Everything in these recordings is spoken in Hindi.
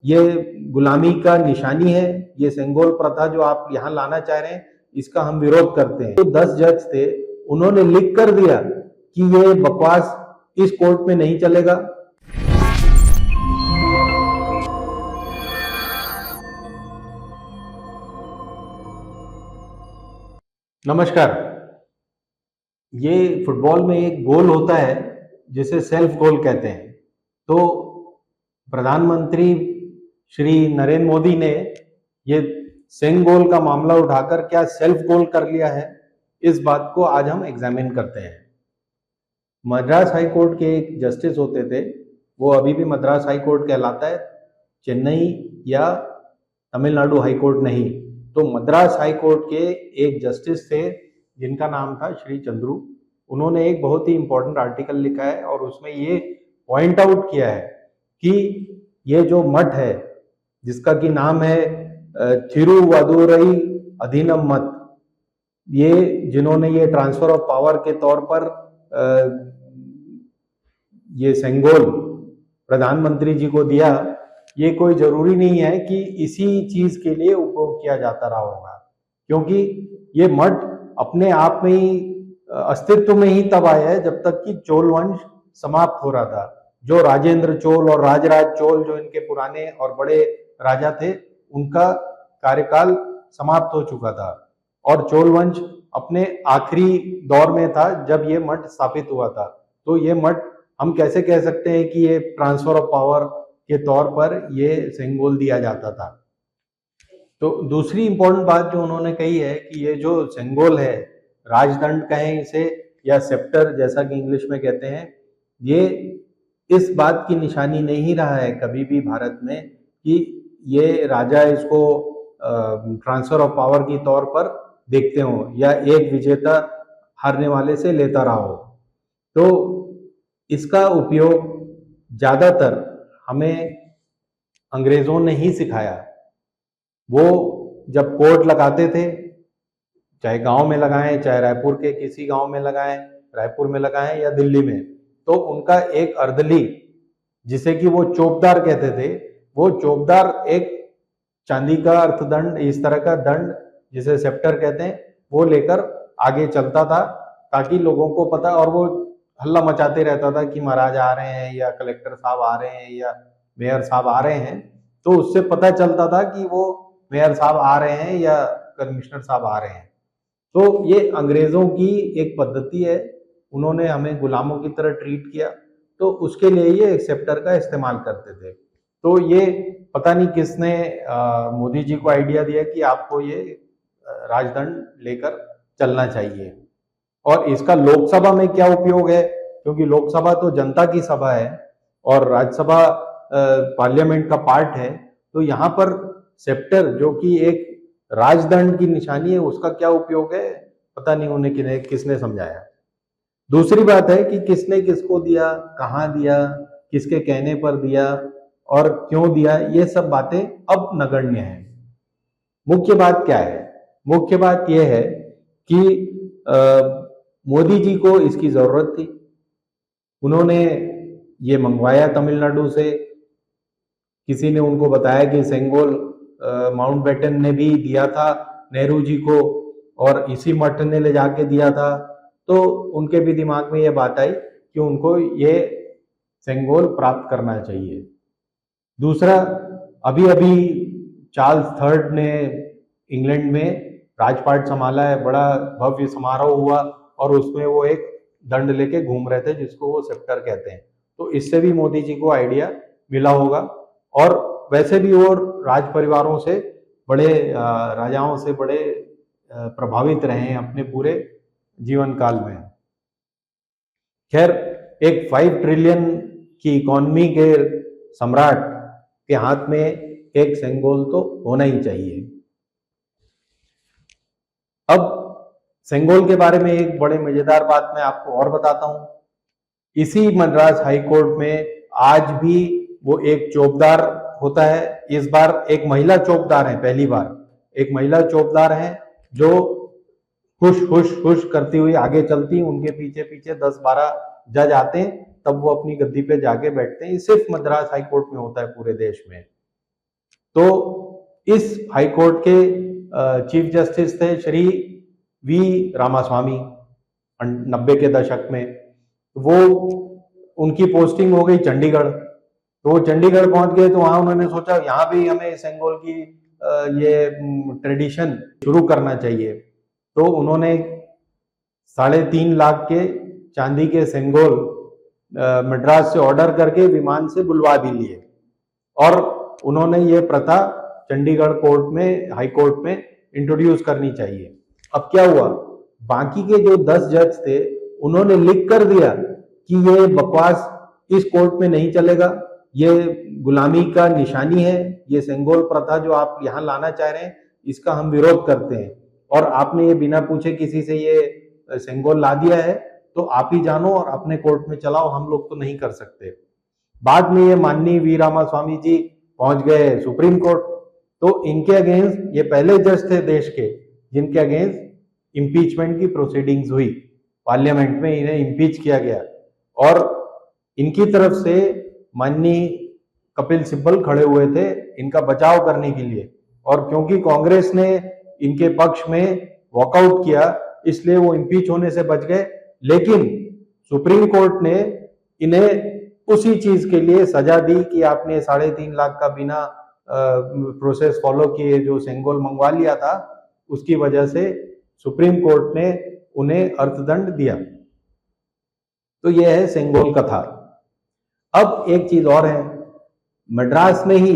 ये गुलामी का निशानी है। ये सेंगोल प्रथा जो आप यहाँ लाना चाह रहे हैं, इसका हम विरोध करते हैं। तो 10 जज थे, उन्होंने लिख कर दिया कि ये बकवास इस कोर्ट में नहीं चलेगा। नमस्कार। ये फुटबॉल में एक गोल होता है जिसे सेल्फ गोल कहते हैं। तो प्रधानमंत्री श्री नरेंद्र मोदी ने ये सेंगोल का मामला उठाकर क्या सेल्फ गोल कर लिया है, इस बात को आज हम एग्जामिन करते हैं। मद्रास हाई कोर्ट के एक जस्टिस होते थे, वो अभी भी मद्रास हाई कोर्ट कहलाता है, चेन्नई या तमिलनाडु हाई कोर्ट नहीं। तो मद्रास हाई कोर्ट के एक जस्टिस थे जिनका नाम था श्री चंद्रू। उन्होंने एक बहुत ही इंपॉर्टेंट आर्टिकल लिखा है और उसमें ये पॉइंट आउट किया है कि ये जो मठ है जिसका कि नाम है थिरुवदुरई अधीनम मठ, ये जिन्होंने ये ट्रांसफर ऑफ पावर के तौर पर ये सेंगोल प्रधानमंत्री जी को दिया, ये कोई जरूरी नहीं है कि इसी चीज के लिए उपयोग किया जाता रहा होगा, क्योंकि ये मठ अपने आप में ही अस्तित्व में ही तब आया है जब तक कि चोल वंश समाप्त हो रहा था। जो राजेंद्र चोल और राजराज चोल, जो इनके पुराने और बड़े राजा थे, उनका कार्यकाल समाप्त हो चुका था और चोल वंश अपने आखिरी दौर में था जब ये मठ स्थापित हुआ था। तो ये मठ हम कैसे कह सकते हैं कि ये ट्रांसफर ऑफ पावर के तौर पर ये सेंगोल दिया जाता था। तो दूसरी इंपॉर्टेंट बात जो उन्होंने कही है कि ये जो सेंगोल है, राजदंड कहें इसे या सेप्टर जैसा कि इंग्लिश में कहते हैं, ये इस बात की निशानी नहीं रहा है कभी भी भारत में कि ये राजा इसको ट्रांसफर ऑफ पावर की तौर पर देखते हो या एक विजेता हारने वाले से लेता रहा हो। तो इसका उपयोग ज्यादातर हमें अंग्रेजों ने ही सिखाया। वो जब कोर्ट लगाते थे, चाहे गांव में लगाएं, चाहे रायपुर के किसी गांव में लगाएं, रायपुर में लगाएं या दिल्ली में, तो उनका एक अर्दली, जिसे कि वो चौबदार कहते थे, वो चौबदार एक चांदी का अर्थदंड, इस तरह का दंड जिसे सेप्टर कहते हैं, वो लेकर आगे चलता था ताकि लोगों को पता, और वो हल्ला मचाते रहता था कि महाराज आ रहे हैं या कलेक्टर साहब आ रहे हैं या मेयर साहब आ रहे हैं। तो उससे पता चलता था कि वो मेयर साहब आ रहे हैं या कमिश्नर साहब आ रहे हैं। तो ये अंग्रेजों की एक पद्धति है, उन्होंने हमें गुलामों की तरह ट्रीट किया, तो उसके लिए ये एक्सेप्टर का इस्तेमाल करते थे। तो ये पता नहीं किसने मोदी जी को आइडिया दिया कि आपको ये राजदंड लेकर चलना चाहिए। और इसका लोकसभा में क्या उपयोग है, क्योंकि लोकसभा तो जनता की सभा है और राज्यसभा पार्लियामेंट का पार्ट है। तो यहाँ पर सेप्टर जो कि एक राजदंड की निशानी है, उसका क्या उपयोग है पता नहीं उन्हें किसने समझाया। दूसरी बात है कि किसने किसको दिया, कहाँ दिया, किसके कहने पर दिया और क्यों दिया, ये सब बातें अब नगण्य है। मुख्य बात क्या है? मुख्य बात यह है कि मोदी जी को इसकी जरूरत थी। उन्होंने ये मंगवाया तमिलनाडु से, किसी ने उनको बताया कि सेंगोल माउंटबेटन ने भी दिया था नेहरू जी को और इसी मठ ने ले जाके दिया था। तो उनके भी दिमाग में ये बात आई कि उनको ये सेंगोल प्राप्त करना चाहिए। दूसरा, अभी अभी चार्ल्स थर्ड ने इंग्लैंड में राजपाट संभाला है, बड़ा भव्य समारोह हुआ और उसमें वो एक दंड लेके घूम रहे थे जिसको वो सेप्टर कहते हैं। तो इससे भी मोदी जी को आइडिया मिला होगा। और वैसे भी वो राज परिवारों से बड़े राजाओं से बड़े प्रभावित रहे हैं अपने पूरे जीवन काल में। खैर, एक 5 ट्रिलियन की इकोनॉमी के सम्राट के हाथ में एक सेंगोल तो होना ही चाहिए। अब सेंगोल के बारे में एक बड़े मजेदार बात मैं आपको और बताता हूं। इसी मद्रास हाई कोर्ट में आज भी वो एक चौबदार होता है। इस बार एक महिला चौबदार है, पहली बार एक महिला चौबदार है जो हुश हुश हुश करती हुई आगे चलती। उनके पीछे पीछे 10-12 जज आते हैं, तब वो अपनी गद्दी पे जाके बैठते हैं। ये सिर्फ मद्रास हाई कोर्ट में होता है पूरे देश में। तो इस हाई कोर्ट के चीफ जस्टिस थे श्री वी रामास्वामी 90 के दशक में। वो उनकी पोस्टिंग हो गई चंडीगढ़, तो वो चंडीगढ़ पहुंच गए। तो वहां उन्होंने सोचा यहाँ भी हमें सेंगोल की ये ट्रेडिशन शुरू करना चाहिए। तो उन्होंने 3.5 लाख के चांदी के सेंगोल मद्रास से ऑर्डर करके विमान से बुलवा भी लिए, और उन्होंने ये प्रथा चंडीगढ़ कोर्ट में, हाई कोर्ट में इंट्रोड्यूस करनी चाहिए। अब क्या हुआ, बाकी के जो 10 जज थे उन्होंने लिख कर दिया कि ये बकवास इस कोर्ट में नहीं चलेगा, ये गुलामी का निशानी है, ये सेंगोल प्रथा जो आप यहाँ लाना चाह रहे हैं इसका हम विरोध करते हैं, और आपने ये बिना पूछे किसी से ये सेंगोल ला दिया है तो आप ही जानो और अपने कोर्ट में चलाओ, हम लोग तो नहीं कर सकते। बाद में ये माननीय वी रामास्वामी जी पहुंच गए सुप्रीम कोर्ट, तो इनके अगेंस्ट, ये पहले जज थे देश के जिनके अगेंस्ट इम्पीचमेंट की प्रोसीडिंग्स हुई, पार्लियामेंट में इन्हें इम्पीच किया गया, और इनकी तरफ से माननीय कपिल सिब्बल खड़े हुए थे इनका बचाव करने के लिए, और क्योंकि कांग्रेस ने इनके पक्ष में वॉकआउट किया इसलिए वो इम्पीच होने से बच गए। लेकिन सुप्रीम कोर्ट ने इन्हें उसी चीज के लिए सजा दी कि आपने 3.5 लाख का बिना प्रोसेस फॉलो किए जो सेंगोल मंगवा लिया था, उसकी वजह से सुप्रीम कोर्ट ने उन्हें अर्थदंड दिया। तो यह है सेंगोल कथा। अब एक चीज और है, मद्रास में ही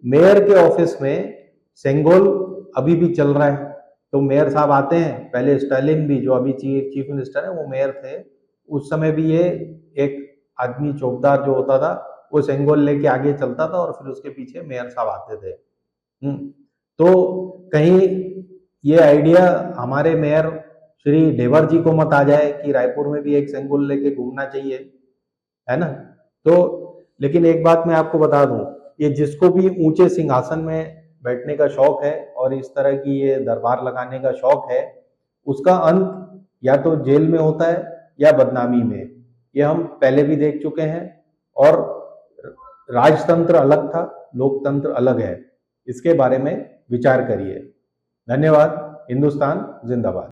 मेयर के ऑफिस में सेंगोल अभी भी चल रहा है। तो मेयर साहब आते हैं, पहले स्टालिन भी जो अभी चीफ मिनिस्टर है वो मेयर थे, उस समय भी ये एक आदमी चौकीदार जो होता था वो सेंगोल लेके आगे चलता था और फिर उसके पीछे मेयर साहब आते थे। तो कहीं ये आइडिया हमारे मेयर श्री ढेबर जी को मत आ जाए कि रायपुर में भी एक सेंगोल लेके घूमना चाहिए, है ना। तो लेकिन एक बात मैं आपको बता दूं, ये जिसको भी ऊंचे सिंहासन में बैठने का शौक है और इस तरह की ये दरबार लगाने का शौक है, उसका अंत या तो जेल में होता है या बदनामी में। ये हम पहले भी देख चुके हैं, और राजतंत्र अलग था, लोकतंत्र अलग है। इसके बारे में विचार करिए। धन्यवाद। हिंदुस्तान जिंदाबाद।